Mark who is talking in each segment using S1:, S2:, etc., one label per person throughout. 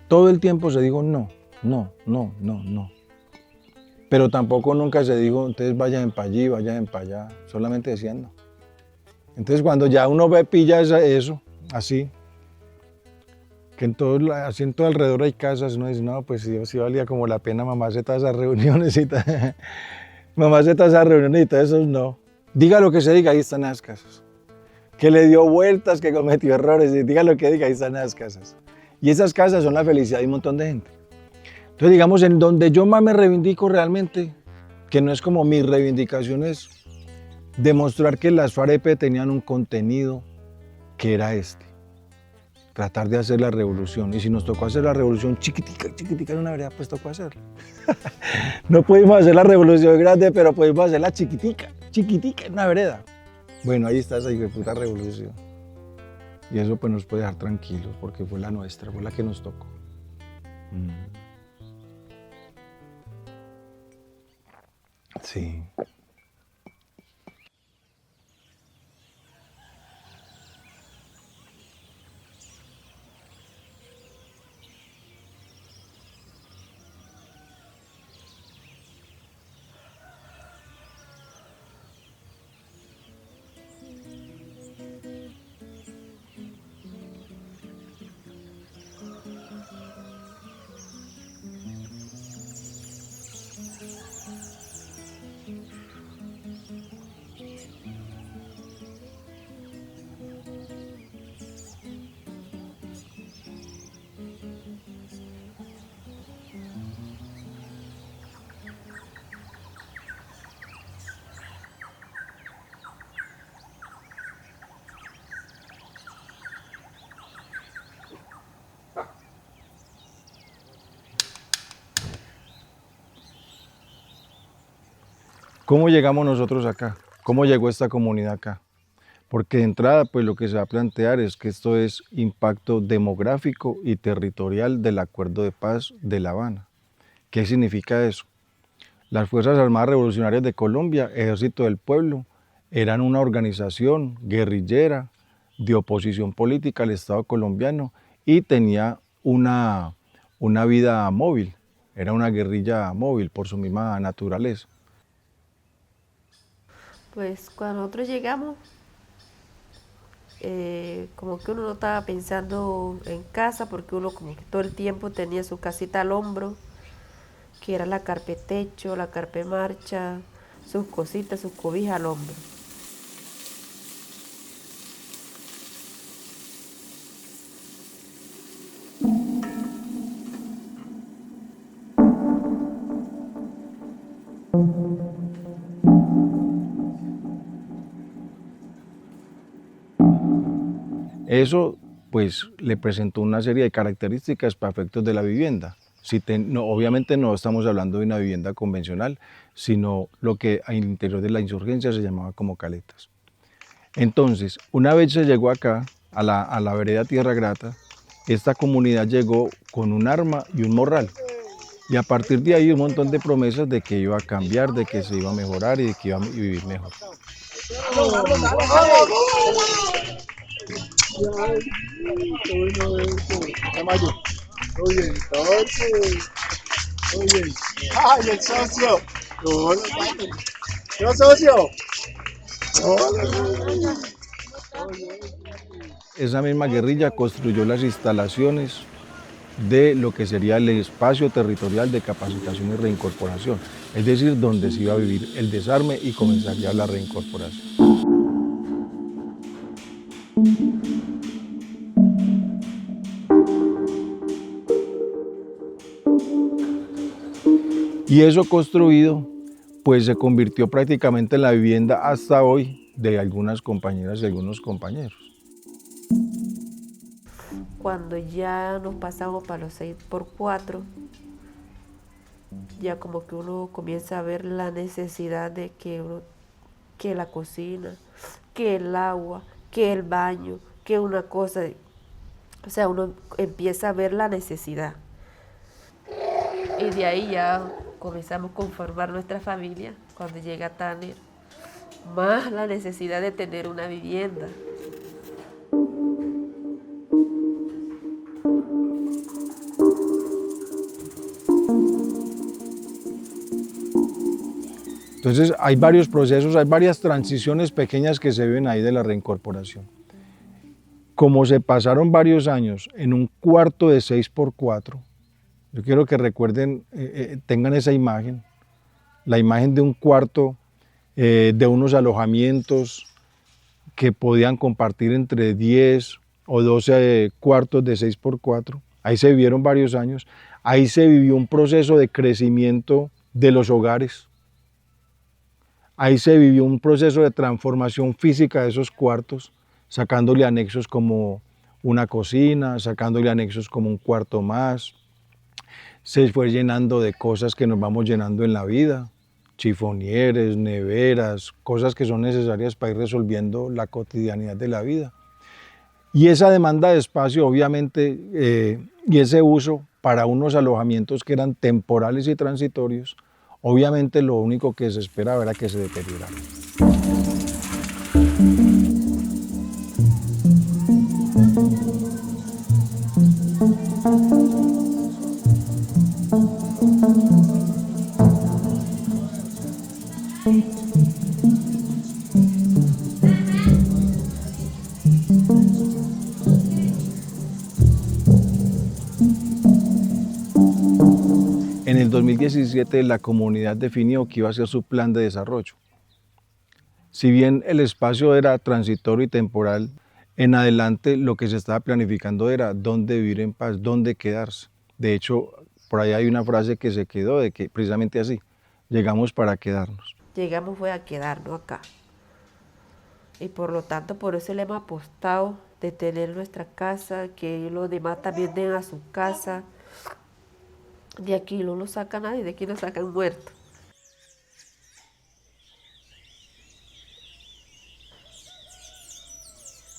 S1: Todo el tiempo se dijo no, no, no, no, no. Pero tampoco nunca se dijo, entonces vayan para allí, vayan para allá. Solamente decían no. Entonces cuando ya uno ve, pilla eso, así, que así en todo alrededor hay casas, uno dice, no, pues sí valía como la pena mamarse todas esas reuniones y mamarse todas esas reuniones y todo eso, no. Diga lo que se diga, ahí están las casas. Que le dio vueltas, que cometió errores, y diga lo que diga, ahí están las casas. Y esas casas son la felicidad de un montón de gente. Entonces, digamos, en donde yo más me reivindico realmente, que no es como mi reivindicación, es demostrar que las FAREP tenían un contenido que era tratar de hacer la revolución. Y si nos tocó hacer la revolución chiquitica, chiquitica en una vereda, pues tocó hacerla. No pudimos hacer la revolución grande, pero pudimos hacerla chiquitica, chiquitica en una vereda. Bueno, ahí está esa puta revolución. Y eso pues nos puede dejar tranquilos, porque fue la nuestra, fue la que nos tocó. Sí. ¿Cómo llegamos nosotros acá? ¿Cómo llegó esta comunidad acá? Porque de entrada, pues lo que se va a plantear es que esto es impacto demográfico y territorial del Acuerdo de Paz de La Habana. ¿Qué significa eso? Las Fuerzas Armadas Revolucionarias de Colombia, Ejército del Pueblo, eran una organización guerrillera de oposición política al Estado colombiano y tenía una vida móvil, era una guerrilla móvil por su misma naturaleza.
S2: Pues cuando nosotros llegamos, como que uno no estaba pensando en casa, porque uno como que todo el tiempo tenía su casita al hombro, que era la carpetecho, la carpemarcha, sus cositas, sus cobijas al hombro.
S1: Eso pues le presentó una serie de características para efectos de la vivienda. Obviamente no estamos hablando de una vivienda convencional, sino lo que al interior de la insurgencia se llamaba como caletas. Entonces, una vez se llegó acá, a la vereda Tierra Grata, esta comunidad llegó con un arma y un morral. Y a partir de ahí un montón de promesas de que iba a cambiar, de que se iba a mejorar y de que iba a vivir mejor.
S3: ¡Ay, el socio! ¡Yo, socio!
S1: Esa misma guerrilla construyó las instalaciones de lo que sería el espacio territorial de capacitación y reincorporación, es decir, donde se iba a vivir el desarme y comenzaría la reincorporación. Y eso construido, pues se convirtió prácticamente en la vivienda hasta hoy de algunas compañeras y algunos compañeros.
S2: Cuando ya nos pasamos para los 6x4, ya como que uno comienza a ver la necesidad de que la cocina, que el agua, que el baño, que una cosa, o sea, uno empieza a ver la necesidad. Y de ahí ya comenzamos a conformar nuestra familia cuando llega Tanner, más la necesidad de tener una vivienda.
S1: Entonces hay varios procesos, hay varias transiciones pequeñas que se viven ahí de la reincorporación. Como se pasaron varios años en un cuarto de 6x4, yo quiero que recuerden, tengan esa imagen, la imagen de un cuarto, de unos alojamientos que podían compartir entre 10 o 12 cuartos de 6x4. Ahí se vivieron varios años. Ahí se vivió un proceso de crecimiento de los hogares. Ahí se vivió un proceso de transformación física de esos cuartos, sacándole anexos como una cocina, sacándole anexos como un cuarto más. Se fue llenando de cosas que nos vamos llenando en la vida, chifonieres, neveras, cosas que son necesarias para ir resolviendo la cotidianidad de la vida. Y esa demanda de espacio, obviamente, y ese uso para unos alojamientos que eran temporales y transitorios, obviamente lo único que se esperaba era que se deterioraran. En el 2017 la comunidad definió que iba a ser su plan de desarrollo. Si bien el espacio era transitorio y temporal, en adelante lo que se estaba planificando era dónde vivir en paz, dónde quedarse. De hecho, por ahí hay una frase que se quedó de que precisamente así, llegamos para quedarnos.
S2: Llegamos fue a quedarnos acá. Y por lo tanto, por eso le hemos apostado de tener nuestra casa, que los demás también den a su casa. De aquí no lo saca nadie, de aquí lo sacan muerto.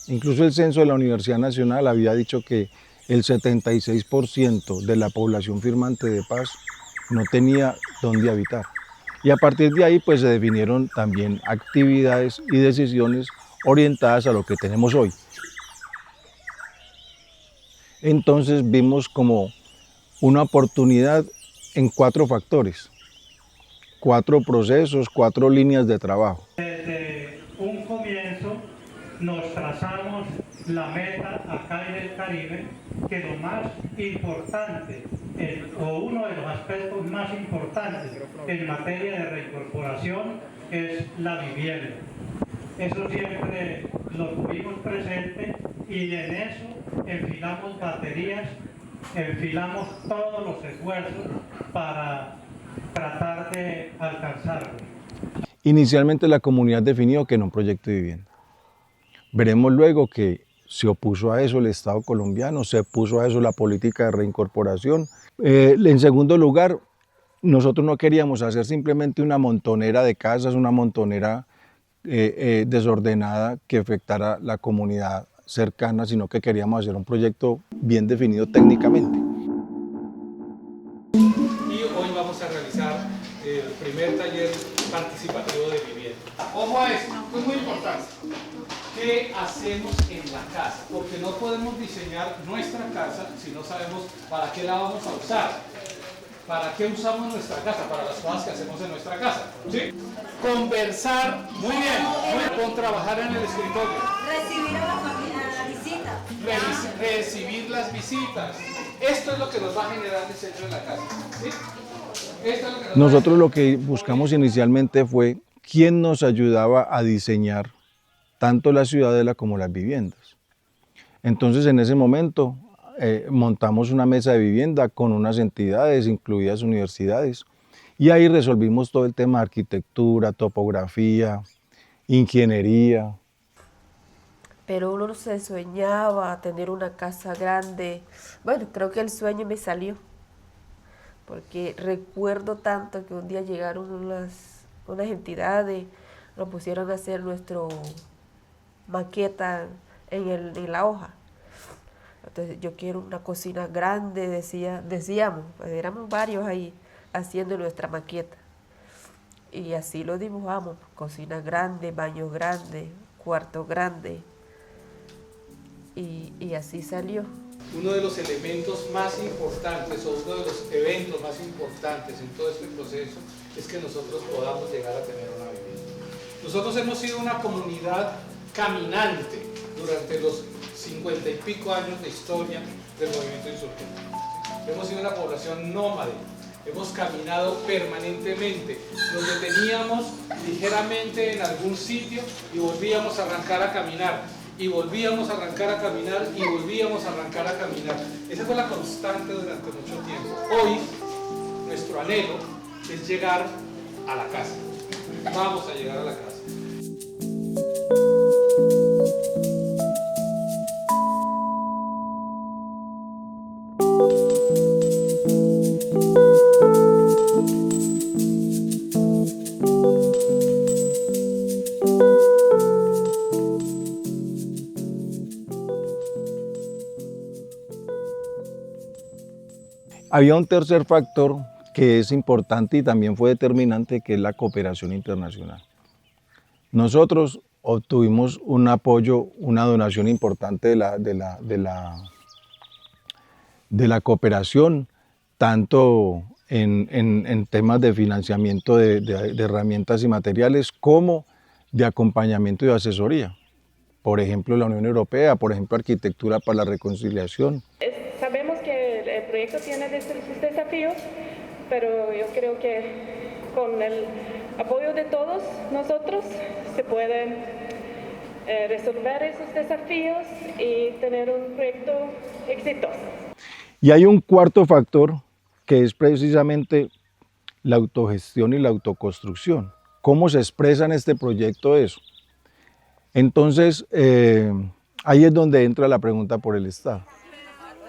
S1: Incluso el censo de la Universidad Nacional había dicho que el 76% de la población firmante de paz no tenía dónde habitar. Y a partir de ahí pues se definieron también actividades y decisiones orientadas a lo que tenemos hoy. Entonces vimos como una oportunidad en 4 factores, 4 procesos, 4 líneas de trabajo.
S4: Desde un comienzo nos trazamos la meta acá en el Caribe, que lo más importante, o uno de los aspectos más importantes en materia de reincorporación es la vivienda. Eso siempre lo tuvimos presente y en eso enfilamos baterías, enfilamos todos los esfuerzos para tratar de alcanzarlo.
S1: Inicialmente la comunidad definió que no un proyecto de vivienda. Veremos luego que se opuso a eso el Estado colombiano, se opuso a eso la política de reincorporación. En segundo lugar, nosotros no queríamos hacer simplemente una montonera de casas, una montonera desordenada que afectara a la comunidad cercana, sino que queríamos hacer un proyecto bien definido técnicamente.
S5: Y hoy vamos a realizar el primer taller participativo de vivienda. Ojo a esto, es muy importante. ¿Qué hacemos en la casa? Porque no podemos diseñar nuestra casa si no sabemos para qué la vamos a usar. ¿Para qué usamos nuestra casa? Para las cosas que hacemos en nuestra casa. ¿Sí? Conversar, muy bien, con trabajar en el escritorio.
S6: Recibir a la visita.
S5: Recibir las visitas. Esto es lo que nos va a generar el centro de la casa. ¿Sí? Esto es lo que
S1: Nosotros lo que buscamos inicialmente fue quién nos ayudaba a diseñar tanto la ciudadela como las viviendas. Entonces en ese momento montamos una mesa de vivienda con unas entidades, incluidas universidades, y ahí resolvimos todo el tema de arquitectura, topografía, ingeniería.
S2: Pero uno se soñaba tener una casa grande. Bueno, creo que el sueño me salió, porque recuerdo tanto que un día llegaron unas entidades, nos pusieron a hacer nuestro maqueta en la hoja. Entonces yo quiero una cocina grande, decíamos, pues éramos varios ahí haciendo nuestra maqueta. Y así lo dibujamos, cocina grande, baño grande, cuarto grande. Y así salió.
S5: uno de los elementos más importantes o uno de los eventos más importantes en todo este proceso es que nosotros podamos llegar a tener una vivienda. Nosotros hemos sido una comunidad caminante durante los 50 y pico años de historia del movimiento insurgente. Hemos sido una población nómade, hemos caminado permanentemente, nos deteníamos ligeramente en algún sitio y volvíamos a arrancar a caminar, y volvíamos a arrancar a caminar, y volvíamos a arrancar a caminar. Esa fue la constante durante mucho tiempo. Hoy, nuestro anhelo es llegar a la casa. Vamos a llegar a la casa.
S1: Había un tercer factor que es importante y también fue determinante, que es la cooperación internacional. Nosotros obtuvimos un apoyo, una donación importante de la cooperación, tanto en temas de financiamiento de herramientas y materiales, como de acompañamiento y asesoría. Por ejemplo, la Unión Europea, por ejemplo, Arquitectura para la Reconciliación.
S7: Sabemos que el proyecto tiene sus desafíos, pero yo creo que con el apoyo de todos nosotros se pueden resolver esos desafíos y tener un proyecto exitoso.
S1: Y hay un cuarto factor que es precisamente la autogestión y la autoconstrucción. ¿Cómo se expresa en este proyecto eso? Entonces, ahí es donde entra la pregunta por el Estado.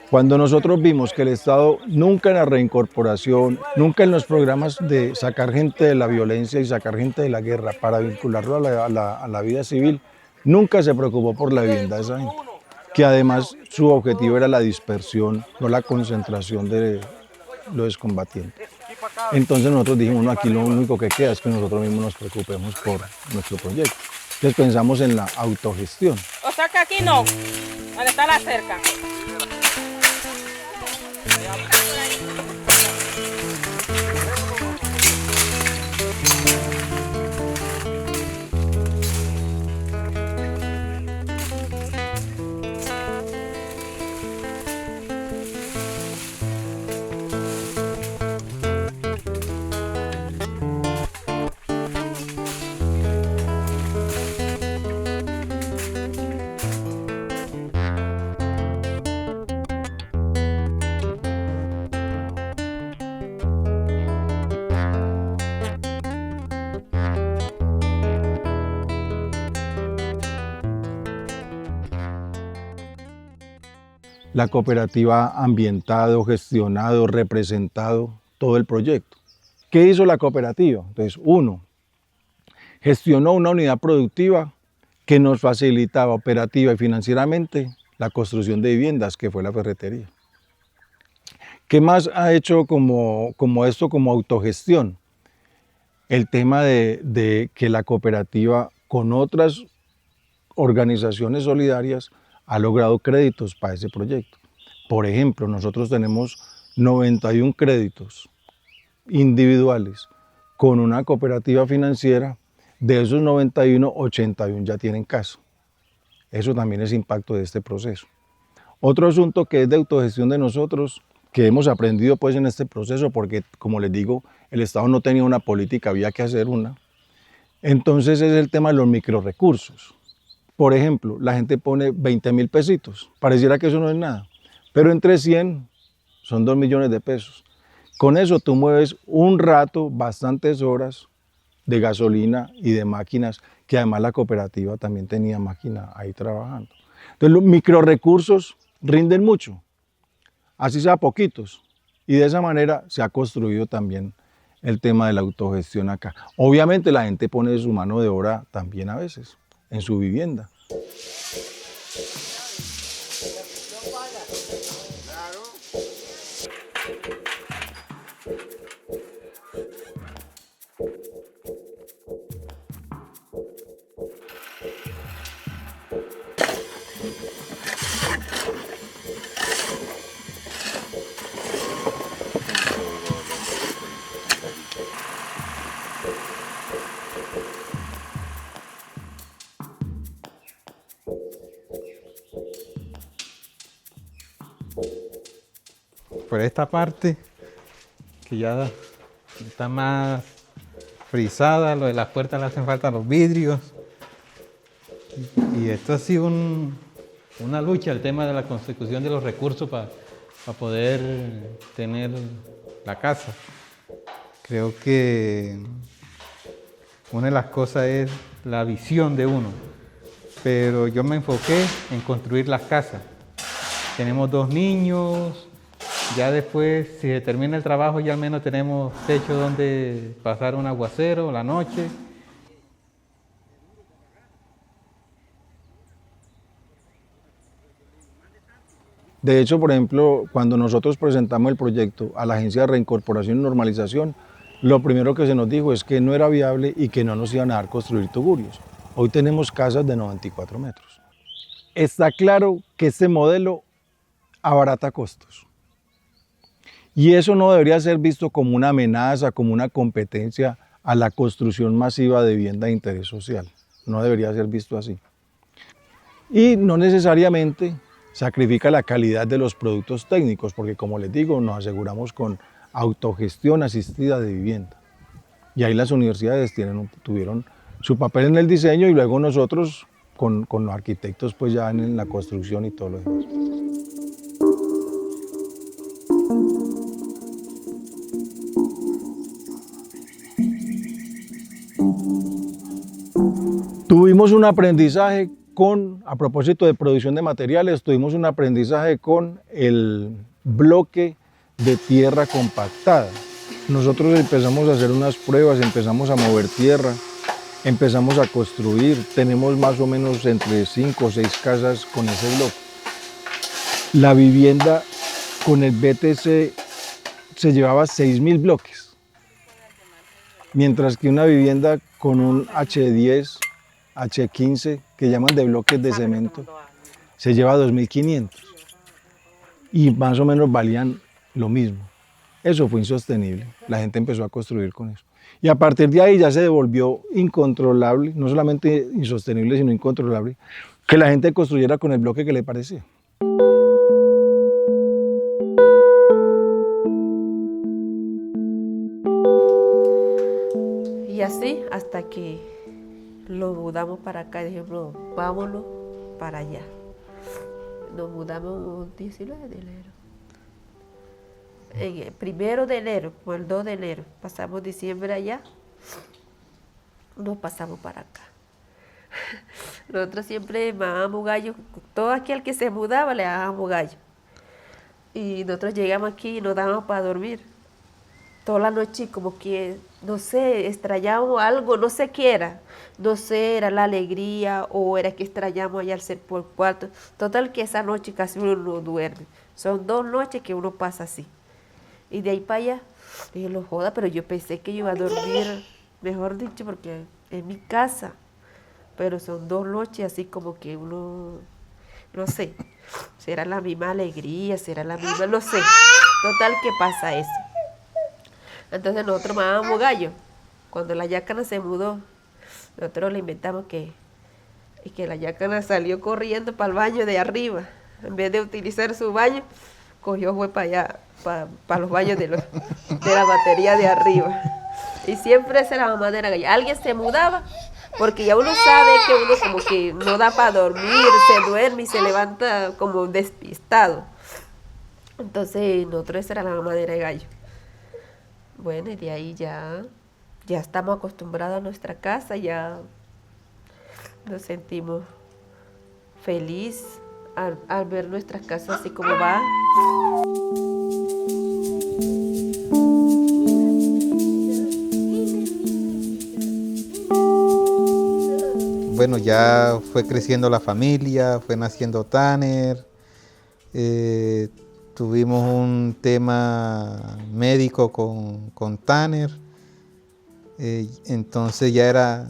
S1: Cuando nosotros vimos que el Estado nunca en la reincorporación, nunca en los programas de sacar gente de la violencia y sacar gente de la guerra para vincularlo a la vida civil, nunca se preocupó por la vivienda de esa gente, que además su objetivo era la dispersión, no la concentración de los combatientes. Entonces nosotros dijimos, no, aquí lo único que queda es que nosotros mismos nos preocupemos por nuestro proyecto. Entonces pensamos en la autogestión.
S8: O sea que aquí no, donde está la cerca.
S1: La cooperativa ha ambientado, gestionado, representado todo el proyecto. ¿Qué hizo la cooperativa? Entonces, uno, gestionó una unidad productiva que nos facilitaba operativa y financieramente la construcción de viviendas, que fue la ferretería. ¿Qué más ha hecho como autogestión? El tema de que la cooperativa con otras organizaciones solidarias ha logrado créditos para ese proyecto. Por ejemplo, nosotros tenemos 91 créditos individuales con una cooperativa financiera. De esos 91, 81 ya tienen caso. Eso también es impacto de este proceso. Otro asunto que es de autogestión de nosotros, que hemos aprendido pues en este proceso, porque como les digo, el Estado no tenía una política, había que hacer una. Entonces es el tema de los microrrecursos. Por ejemplo, la gente pone 20.000 pesitos, pareciera que eso no es nada, pero entre 100 son 2 millones de pesos. Con eso tú mueves un rato, bastantes horas de gasolina y de máquinas, que además la cooperativa también tenía máquina ahí trabajando. Entonces los microrrecursos rinden mucho, así sea poquitos, y de esa manera se ha construido también el tema de la autogestión acá. Obviamente la gente pone su mano de obra también a veces en su vivienda.
S9: por esta parte, que ya está más frisada, lo de las puertas le hacen falta los vidrios. Y esto ha sido una lucha, el tema de la consecución de los recursos para poder tener la casa. Creo que una de las cosas es la visión de uno, pero yo me enfoqué en construir las casas. Tenemos 2 niños, ya después, si se termina el trabajo, ya al menos tenemos techo donde pasar un aguacero la noche.
S1: De hecho, por ejemplo, cuando nosotros presentamos el proyecto a la Agencia de Reincorporación y Normalización, lo primero que se nos dijo es que no era viable y que no nos iban a dejar construir tugurios. Hoy tenemos casas de 94 metros. Está claro que este modelo abarata costos. Y eso no debería ser visto como una amenaza, como una competencia a la construcción masiva de vivienda de interés social. No debería ser visto así. Y no necesariamente sacrifica la calidad de los productos técnicos, porque como les digo, nos aseguramos con autogestión asistida de vivienda. Y ahí las universidades tuvieron su papel en el diseño y luego nosotros con los arquitectos pues ya en la construcción y todo lo demás. Tuvimos un aprendizaje a propósito de producción de materiales, tuvimos un aprendizaje con el bloque de tierra compactada. Nosotros empezamos a hacer unas pruebas, empezamos a mover tierra, empezamos a construir, tenemos más o menos entre 5 o 6 casas con ese bloque. La vivienda con el BTC se llevaba 6.000 bloques, mientras que una vivienda con un H10, H15, que llaman de bloques de cemento, se lleva 2.500 y más o menos valían lo mismo. Eso fue insostenible, la gente empezó a construir con eso. Y a partir de ahí ya se devolvió incontrolable, no solamente insostenible, sino incontrolable, que la gente construyera con el bloque que le parecía.
S2: Y así hasta que lo mudamos para acá y dijimos, vámonos para allá. Nos mudamos el 19 de enero. En el 1 de enero, o el 2 de enero, pasamos diciembre allá, nos pasamos para acá. Nosotros siempre mamábamos gallo, todo aquel que se mudaba le dábamos gallo. Y nosotros llegamos aquí y nos dábamos para dormir. Toda la noche como que, no sé, extrañamos algo, no sé qué era. No sé, era la alegría o era que extrañamos allá al ser por cuarto. Total que esa noche casi uno no duerme. Son 2 noches que uno pasa así. Y de ahí para allá, dije, lo joda, pero yo pensé que yo iba a dormir, mejor dicho, porque en mi casa. Pero son 2 noches así como que uno, no sé, será la misma alegría, será la misma, no sé. Total que pasa eso. Entonces nosotros mamábamos gallo. Cuando la yácana se mudó, nosotros le inventamos que la yácana salió corriendo para el baño de arriba. En vez de utilizar su baño, fue para allá, para los baños de la batería de arriba. Y siempre esa era la mamá de la gallo. Alguien se mudaba, porque ya uno sabe que uno como que no da para dormir, se duerme y se levanta como despistado. Entonces nosotros esa era la mamadera de gallo. Bueno, y de ahí ya estamos acostumbrados a nuestra casa, ya nos sentimos felices al ver nuestras casas así como va.
S9: Bueno, ya fue creciendo la familia, fue naciendo Tanner, tuvimos un tema médico con Tanner, entonces ya era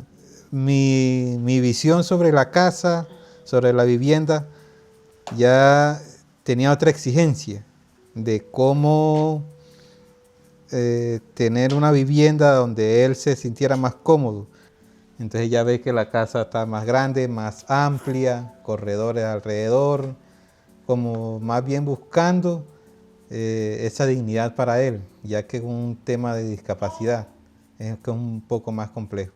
S9: mi visión sobre la casa, sobre la vivienda, ya tenía otra exigencia de cómo tener una vivienda donde él se sintiera más cómodo. Entonces ya ve que la casa está más grande, más amplia, corredores alrededor, como más bien buscando esa dignidad para él, ya que es un tema de discapacidad, es que es un poco más complejo.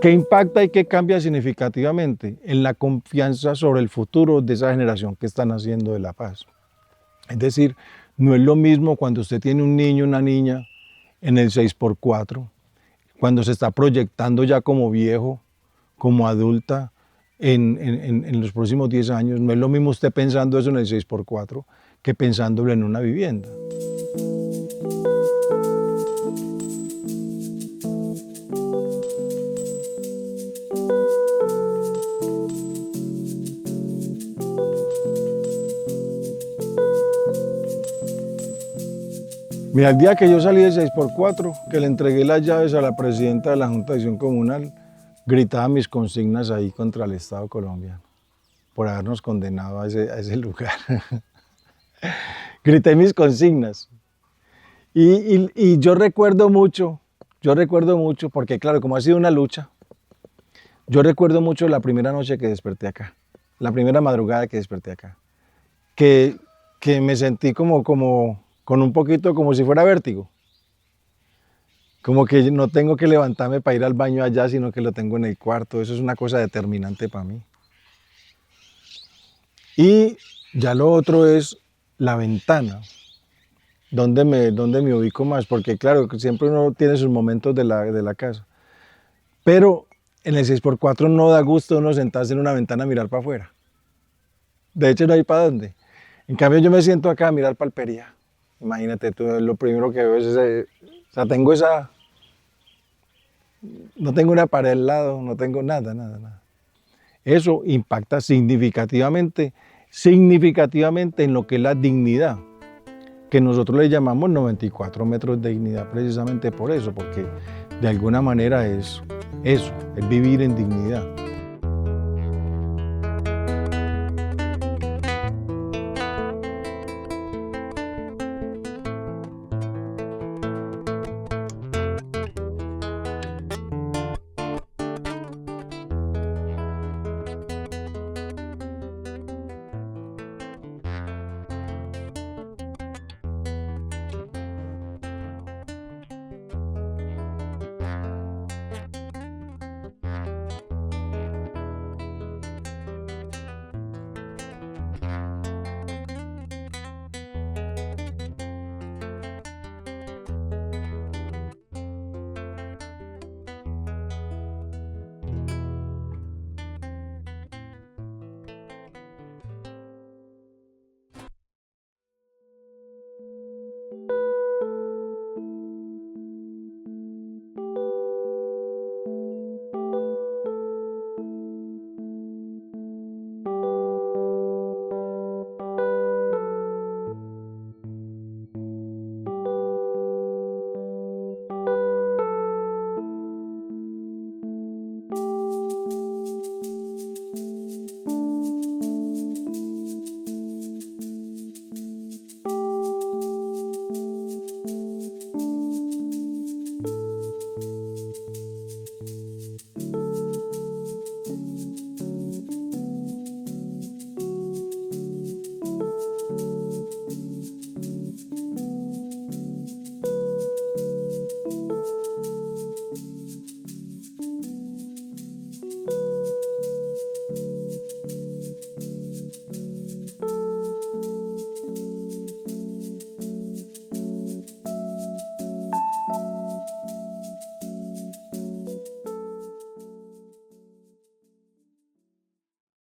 S1: ¿Qué impacta y qué cambia significativamente? En la confianza sobre el futuro de esa generación que están haciendo de La Paz. Es decir, no es lo mismo cuando usted tiene un niño, una niña en el 6x4, cuando se está proyectando ya como viejo, como adulta, en los próximos 10 años. No es lo mismo usted pensando eso en el 6x4 que pensándolo en una vivienda. Mira, el día que yo salí de 6x4, que le entregué las llaves a la presidenta de la Junta de Acción Comunal, gritaba mis consignas ahí contra el Estado colombiano, por habernos condenado a ese lugar. Grité mis consignas. Y yo recuerdo mucho, porque claro, como ha sido una lucha, yo recuerdo mucho la primera noche que desperté acá, la primera madrugada que desperté acá, que me sentí como con un poquito como si fuera vértigo. Como que no tengo que levantarme para ir al baño allá, sino que lo tengo en el cuarto. Eso es una cosa determinante para mí. Y ya lo otro es la ventana. ¿Dónde me ubico más? Porque claro, siempre uno tiene sus momentos de la casa. Pero en el 6x4 no da gusto uno sentarse en una ventana a mirar para afuera. De hecho, no hay para dónde. En cambio, yo me siento acá a mirar Palpería. Imagínate, tú, lo primero que veo es no tengo una pared al lado, no tengo nada. Eso impacta significativamente en lo que es la dignidad, que nosotros le llamamos 94 metros de dignidad precisamente por eso, porque de alguna manera es eso, es vivir en dignidad.